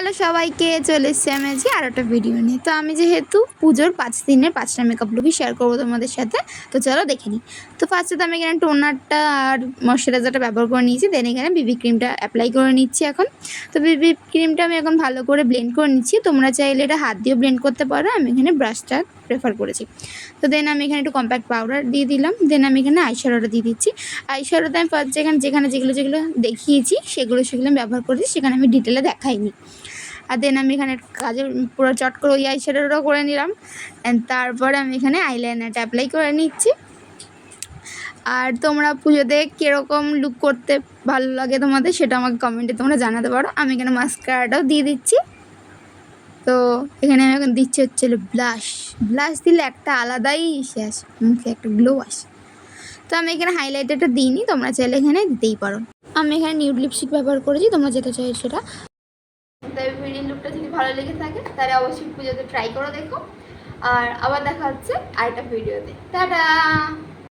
Hello সবাইকে, চলে এসেছি আমি আজকে আর একটা ভিডিও নিয়ে। তো আমি যেহেতু পুজোর 5 দিনের 5টা মেকআপ লুকই শেয়ার করবো তোমাদের সাথে, তো চলো দেখে নিই। তো ফার্স্টে তো আমি এখানে টোনারটা আর ময়শ্চারাইজারটা ব্যবহার করে নিয়েছি, দেন এখানে বিবি ক্রিমটা অ্যাপ্লাই করে নিচ্ছি এখন। তো বিবি ক্রিমটা আমি এখন ভালো করে ব্লেন্ড করে নিচ্ছি, তোমরা চাইলে এটা হাত দিয়েও ব্লেন্ড করতে পারো, আমি এখানে ব্রাশটা প্রেফার করেছি। তো দেন আমি এখানে একটু কম্প্যাক্ট পাউডার দিয়ে দিলাম, দেন আমি এখানে আইশ্যাডোটা দিয়ে দিচ্ছি। আইশ্যাডোতে আমি ফার্স্ট যেখানে যেগুলো দেখিয়েছি সেগুলো আমি ব্যবহার করেছি, সেখানে আমি ডিটেলে দেখাইনি। আর দেন আমি এখানে কাজের পুরো চট করে ওই আইশ্যাডোটাও করে নিলাম, অ্যান্ড তারপরে আমি এখানে আইলাইনারটা অ্যাপ্লাই করে নিচ্ছি। আর তোমরা পুজোতে কীরকম লুক করতে ভালো লাগে তোমাদের, সেটা আমাকে কমেন্টে তোমরা জানাতে পারো। আমি এখানে মাস্কারাটাও দিয়ে দিচ্ছি। তো এখানে আমি এখন দিচ্ছি হচ্ছে ব্লাশ দিলে একটা আলাদাই এসে আসে, মুখে একটা গ্লো আসে। তো আমি এখানে হাইলাইটারটা দিইনি, তোমরা চাইলে এখানে দিতেই পারো। আমি এখানে নিউড লিপস্টিক ব্যবহার করেছি, তোমরা যেটা চাই সেটা। তাই ভিডিও লুকটা যদি ভালো লেগে থাকে তাহলে অবশ্যই পুজোতে ট্রাই করে দেখো। আর আবার দেখা হচ্ছে আরেকটা ভিডিওতে। টাটা।